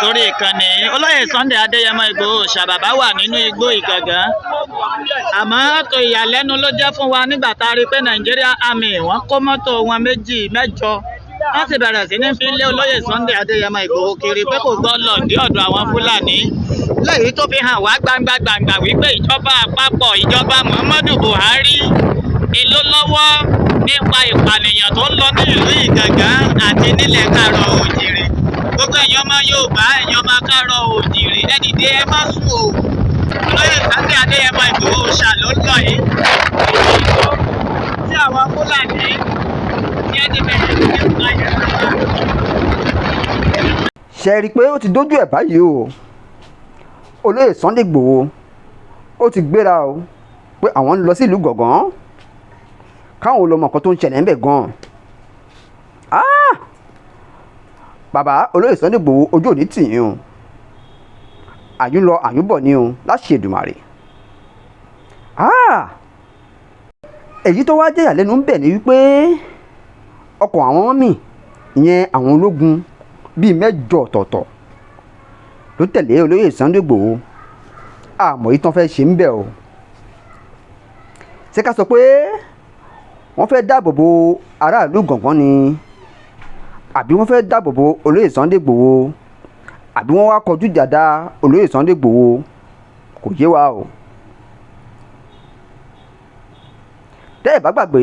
Sórí ìkànnì olóyè Sunday Adéyẹmọ Ìgbòho ṣàbàbá wà nínú igbó Ìgangan, àmọ́ tó ìyàlẹ́nu ló jẹ́ fún wa nígbà tá a rí pé Nigeria Army wọ́n kó mọ́tò wọn mẹ́jọ wọ́n sì bẹ̀rẹ̀ sí ní fi lé olóyè Sunday Adéyẹmọ Ìgbòho kiri pé kò gbọ́ lọ dé ọ̀dọ̀ àwọn Fúlàní, lẹ́yìn tó fi hàn wá gbangba wípé ìjọba àpapọ̀ ìjọba Muhammadu Buhari ló lọ́wọ́ nípa ìpànìyàn tó ń lọ ní ìlú Ìgangan àti nílẹ̀ Káàárọ̀ Oòjíire. Gbogbo èèyàn ọmọ Yorùbá, èèyàn ọmọ Káàárọ̀ Oòjíire, ẹ dìde ẹ má sùn o. Olóyè Sunday Adéyẹmọ Ìgbòho ṣà ló ń lọ yìí tí àwọn Fúlàní tí ẹ ti bẹ̀rẹ̀ sí ní pa ìyàrá. Ṣé rí i pé ó ti dójú ẹ̀ báyìí o? Olóyè Sunday Ìgbòho ó ti gbéra o pé àwọn ń lọ sí ìlú Ìgangan káwọn olọmọ kan tó ń ṣẹlẹ̀ ń bẹ̀ gan-an. Bàbá olóyè Sunday Ìgbòho ojú òní tì yín o, àyún lọ àyún bọ̀ ni o láṣẹ Èdùmàrè. Èyí tó wá jẹ́ ìyàlẹ́nu ń bẹ̀ ni wípé ọkọ̀ àwọn mì ìyẹn àwọn ológun bíi 8 ọ̀tọ̀ọ̀tọ̀ ló tẹ̀lé olóyè Sunday Ìgbòho. Àmọ́ yìí tán fẹ́ ṣe ń bẹ̀ o, ṣé ká sọ pé wọ́n fẹ́ dáàbò bo aráàlú Ìgangan ni, àbí wọ́n fẹ́ dáàbò bo olóyè Sunday Ìgbòho, àbí wọ́n wá kọjú ìjà dá olóyè Sunday Ìgbòho? Kò yé wa o. Tẹ́ ẹ̀ bá gbàgbé,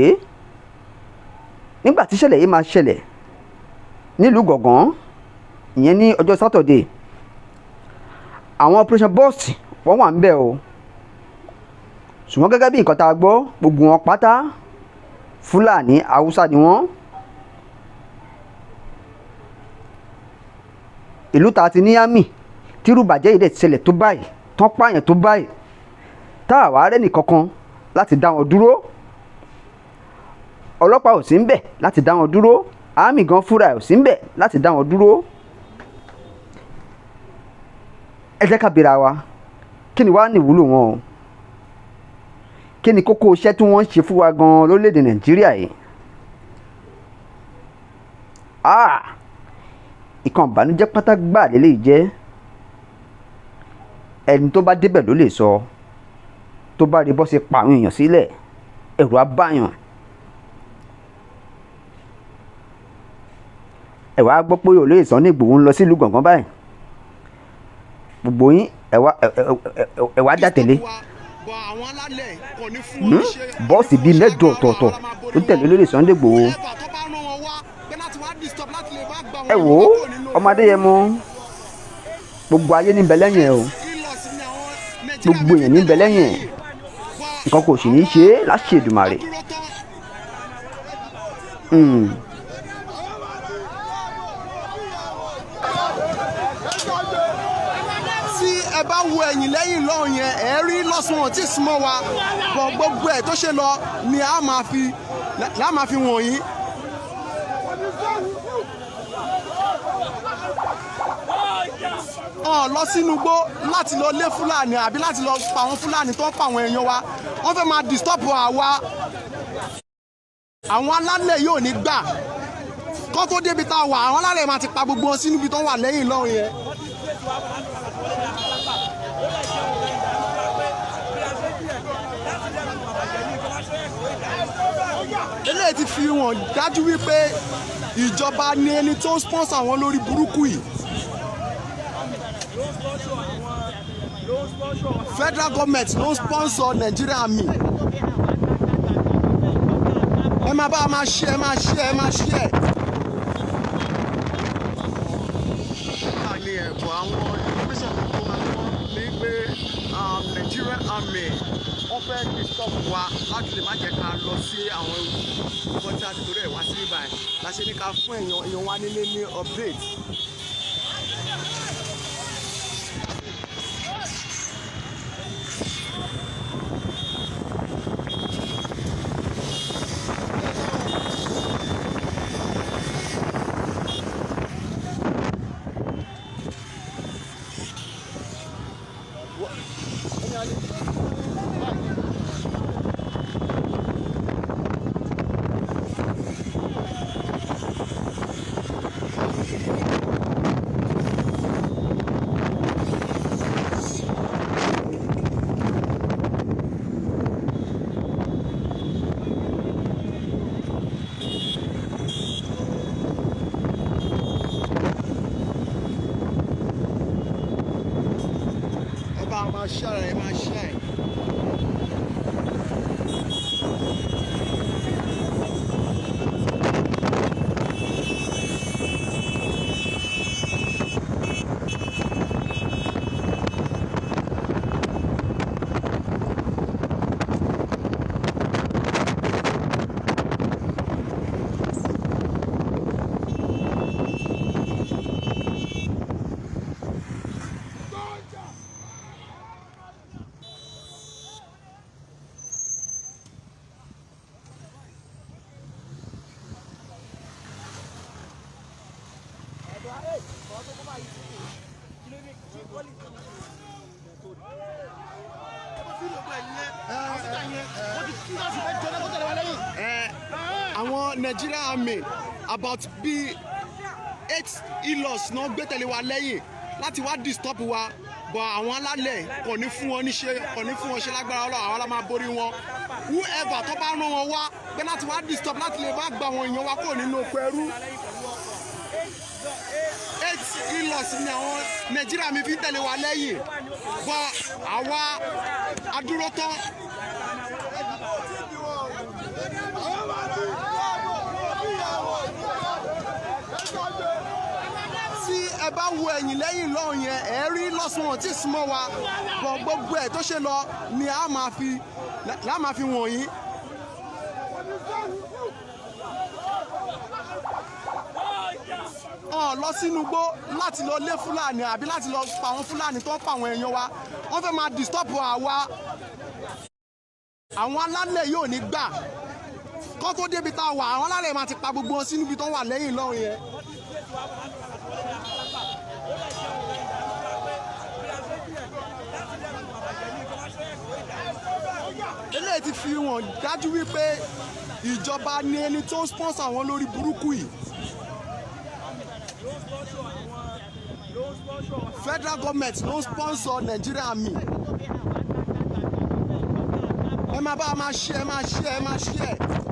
nígbà tí ìṣẹ̀lẹ̀ yìí máa ṣẹlẹ̀ nílùú Ìgangan ìyẹn ní ọjọ́ Saturday, àwọn operation boss wọ́n wà ń bẹ̀ o, ṣùgbọ́n gẹ́gẹ́ bí nǹkan tá a gbọ́, gbogbo wọn pátá Fúlàní Haúsá ni wọ́n. Ìlú ta ti ní àmì tírú bàjẹ́ yìí dẹ̀ ṣẹlẹ̀ tó báyìí, tán pààyàn tó báyìí, tá a wá rẹ́nì kankan láti dá wọn dúró. Ọlọ́pàá ò sí ń bẹ̀ láti dá wọn dúró, àmì gan fúnra ẹ̀ ò sí ń bẹ̀ láti dá wọn dúró. Ẹ jẹ́ ká bèèrè wa, kí ni wàá ní ìwúlò wọn o? Kí ni kókó iṣẹ́ tí wọ́n ń ṣe fún wa gan lórílẹ̀‐èdè Nàìjíríà yìí? Ìkan ìbànújẹ́ pátá gbà lélẹ́yìí jẹ́. Ẹni tó bá débẹ̀ ló lè sọ. Tó bá rí bọ́ ṣe pa àwọn èèyàn sílẹ̀, ẹ̀rù á báyàn. Ẹ wá gbọ́ pé olóyè Sunday Ìgbòho ń lọ sílùú Ìgangan báyìí. Gbogbo yín ẹ wá dá tẹ̀lé. Bọ́ọ̀sì bíi 8 ọ̀tọ̀ọ̀tọ̀ ló tẹ̀lé olóyè Sunday Ìgbòho. Ẹ wò ó, ọmọ Adéyẹmọ, gbogbo ayé ní bẹ lẹ́yìn ẹ o, gbogbo èèyàn ní bẹ lẹ́yìn ẹ, nǹkan kò sì ní í ṣe é láṣẹ Èdùmàrè. Tí ẹ bá wo ẹ̀yìn lẹ́yìn lọ́hùn yẹn, ẹ rí lọ́sùn tí súnmọ́ wa, bọ̀ gbogbo ẹ̀ tó ṣe lọ ni a máa fi wọ̀nyí. Lọ sínú igbó láti lọ lé Fúlàní àbí láti lọ pa àwọn Fúlàní tó ń pa àwọn èèyàn wa. Wọ́n fẹ́ máa disturb àwa. Àwọn alálẹ̀ yóò ní gbà kọ́ tó débi tá a wà, àwọn alálẹ̀ máa ti pa gbogbo wọn sínú ibi tó wà lẹ́yìn lọ́hùn yẹn. Eléyìí ti fi hàn dájú wípé ìjọba ni ẹni tó ń sponsor àwọn lórí burúkú yìí. Federal government ló ń sponsor Nigeria Army. Ẹ máa bá a máa ṣe ẹ máa ṣe ẹ máa ṣe ẹ. Ní ẹ̀kọ́ àwọn information tó máa ń wọ́n ní pé Nigeria Army wọ́n fẹ́ disturb wa láti lè má jẹ́ ká lọ sí àwọn nǹkan tí a ti torí ẹ̀ wá sí ibàyẹn. La ṣe ní ká fún èèyàn wa nílé ní update. máa share ẹ máa share. Àwọn Nigeria Army about bí 8 in-laws náà gbé tẹ̀lé wa lẹ́yìn láti wá disturb wa bọ̀ àwọn alálẹ̀ kò ní fún wọn ṣe lágbára Ọlọ́run àwọn la máa borí wọn whoever tó bá rán wọn wá pé láti wá disturb láti lè bá gba àwọn èèyàn wa kúrò nínú oko ẹrú 8 in-laws ni àwọn Nigeria mi fi ń tẹ̀lé wa lẹ́yìn bọ̀ àwa adúró tán. Tí ẹ bá wo ẹ̀yìn lẹ́yìn lọ́hùn yẹn ẹ rí lọ́sùn tí súnmọ́ wa bọ̀ gbogbo ẹ̀ tó ṣe lọ ni a máa fi wọ̀nyí. Lọ sínú igbó láti lọ lé Fúlàní àbí láti lọ pa àwọn Fúlàní tó ń pa àwọn èèyàn wa wọ́n fẹ́ máa disturb àwa àwọn alálẹ̀ yóò ní gbà kó tó débi tá a wà àwọn alálẹ̀ máa ti pa gbogbo wọn sínú ibi tó wà lẹ́yìn lọ́hùn yẹn. eléyìí ti fi hàn dájú wípé ìjọba ni ẹni tó ń sponsor àwọn lórí burúkú yìí. Federal government ló ń sponsor Nigeria Army. Ẹ máa bá a máa share.